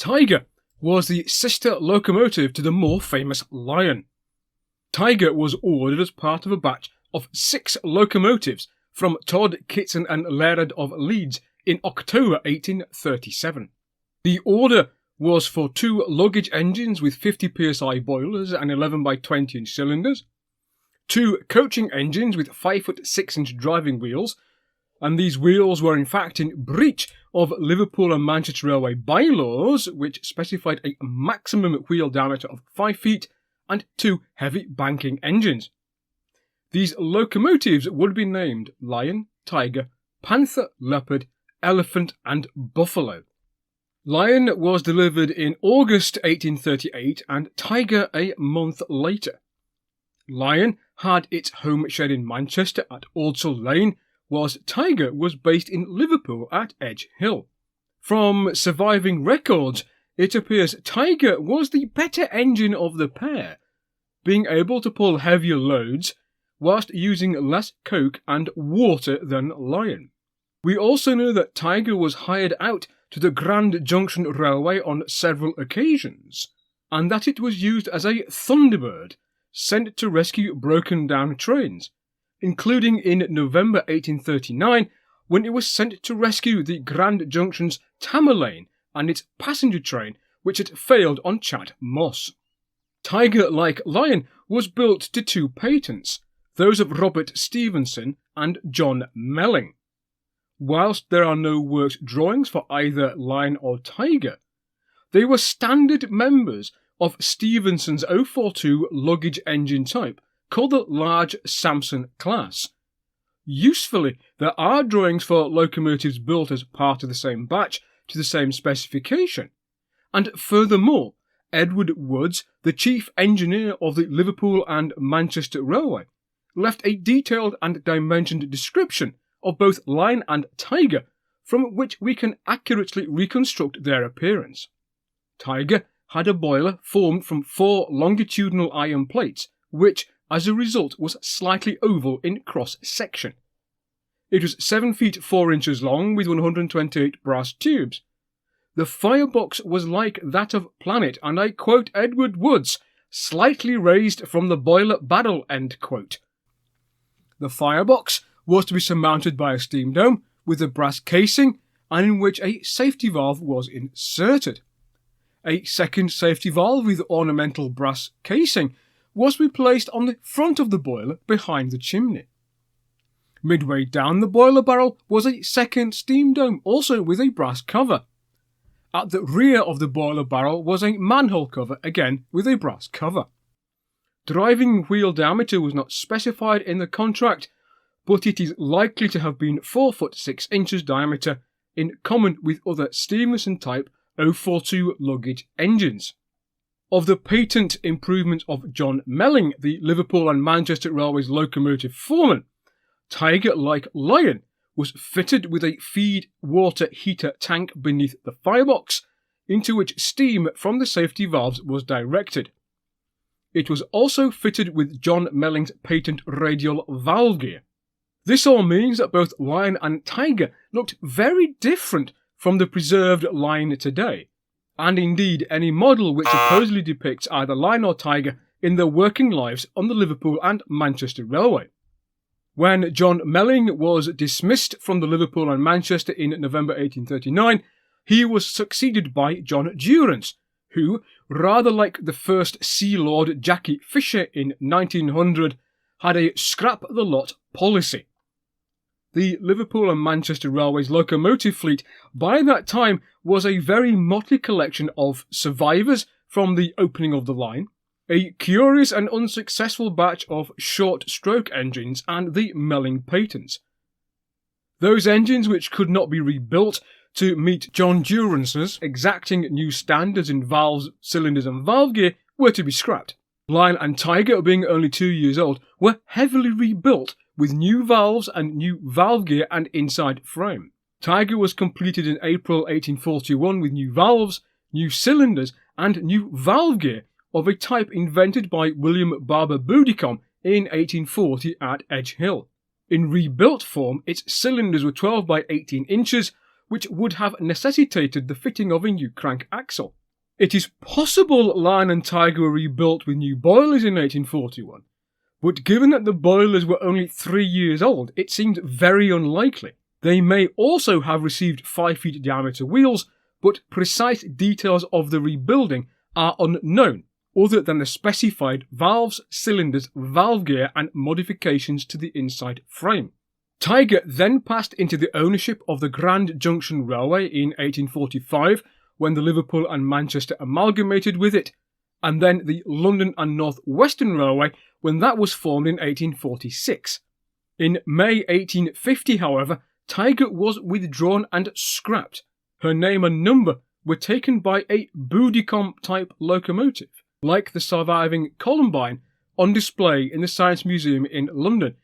Tiger was the sister locomotive to the more famous Lion. Tiger was ordered as part of a batch of 6 locomotives from Todd, Kitson and Laird of Leeds in October 1837. The order was for 2 luggage engines with 50 psi boilers and 11 by 20 inch cylinders, 2 coaching engines with 5-foot 6-inch driving wheels, and these wheels were in fact in breach of Liverpool and Manchester Railway bylaws, which specified a maximum wheel diameter of 5 feet and 2 heavy banking engines. These locomotives would be named Lion, Tiger, Panther, Leopard, Elephant and Buffalo. Lion was delivered in August 1838 and Tiger a month later. Lion had its home shed in Manchester at Aldsall Lane, whilst Tiger was based in Liverpool at Edge Hill. From surviving records, it appears Tiger was the better engine of the pair, being able to pull heavier loads whilst using less coke and water than Lion. We also know that Tiger was hired out to the Grand Junction Railway on several occasions, and that it was used as a Thunderbird sent to rescue broken down trains, including in November 1839 when it was sent to rescue the Grand Junction's Tamerlane and its passenger train which had failed on Chat Moss. Tiger, like Lion, was built to 2 patents, those of Robert Stephenson and John Melling. Whilst there are no worked drawings for either Lion or Tiger, they were standard members of Stephenson's 042 luggage engine type, called the Large Samson class. Usefully, there are drawings for locomotives built as part of the same batch to the same specification, and furthermore, Edward Woods, the chief engineer of the Liverpool and Manchester Railway, left a detailed and dimensioned description of both Lion and Tiger, from which we can accurately reconstruct their appearance. Tiger had a boiler formed from 4 longitudinal iron plates, which, as a result, was slightly oval in cross-section. It was 7 feet 4 inches long with 128 brass tubes. The firebox was like that of Planet, and I quote Edward Woods, slightly raised from the boiler barrel, end quote. The firebox was to be surmounted by a steam dome with a brass casing and in which a safety valve was inserted. A second safety valve with ornamental brass casing was to be placed on the front of the boiler behind the chimney. Midway down the boiler barrel was a second steam dome, also with a brass cover. At the rear of the boiler barrel was a manhole cover, again with a brass cover. Driving wheel diameter was not specified in the contract, but it is likely to have been 4 foot 6 inches diameter, in common with other Stephenson type 042 luggage engines. Of the patent improvement of John Melling, the Liverpool and Manchester Railway's locomotive foreman, Tiger, like Lion, was fitted with a feed water heater tank beneath the firebox, into which steam from the safety valves was directed. It was also fitted with John Melling's patent radial valve gear. This all means that both Lion and Tiger looked very different from the preserved Lion today, and indeed any model which supposedly depicts either Lion or Tiger in their working lives on the Liverpool and Manchester Railway. When John Melling was dismissed from the Liverpool and Manchester in November 1839, he was succeeded by John Durance, who, rather like the first Sea Lord Jackie Fisher in 1900, had a scrap-the-lot policy. The Liverpool and Manchester Railway's locomotive fleet by that time was a very motley collection of survivors from the opening of the line, a curious and unsuccessful batch of short-stroke engines, and the Melling patents. Those engines which could not be rebuilt to meet John Durance's exacting new standards in valves, cylinders and valve gear were to be scrapped. Lion and Tiger, being only 2 years old, were heavily rebuilt with new valves and new valve gear and inside frame. Tiger was completed in April 1841 with new valves, new cylinders and new valve gear of a type invented by William Barber Boudicom in 1840 at Edge Hill. In rebuilt form, its cylinders were 12 by 18 inches, which would have necessitated the fitting of a new crank axle. It is possible Lion and Tiger were rebuilt with new boilers in 1841, but given that the boilers were only 3 years old, it seems very unlikely. They may also have received 5 feet diameter wheels, but precise details of the rebuilding are unknown, other than the specified valves, cylinders, valve gear and modifications to the inside frame. Tiger then passed into the ownership of the Grand Junction Railway in 1845, when the Liverpool and Manchester amalgamated with it, and then the London and North Western Railway when that was formed in 1846. In May 1850, however, Tiger was withdrawn and scrapped. Her name and number were taken by a Boudicom-type locomotive, like the surviving Columbine, on display in the Science Museum in London.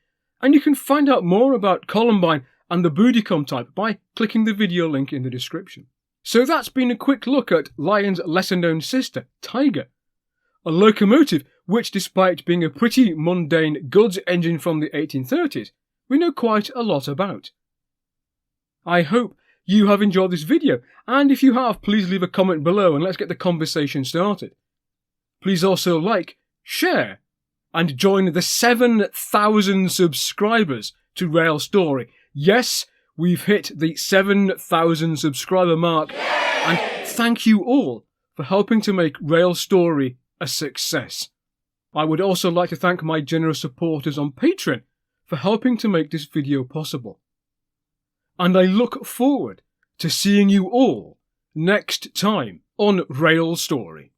And you can find out more about Columbine and the Boudicom type by clicking the video link in the description. So that's been a quick look at Lion's lesser-known sister, Tiger, a locomotive which, despite being a pretty mundane goods engine from the 1830s, we know quite a lot about. I hope you have enjoyed this video, and if you have, please leave a comment below and let's get the conversation started. Please also like, share, and join the 7,000 subscribers to Rail Story. Yes, we've hit the 7,000 subscriber mark, and thank you all for helping to make Rail Story a success. I would also like to thank my generous supporters on Patreon for helping to make this video possible. And I look forward to seeing you all next time on Rail Story.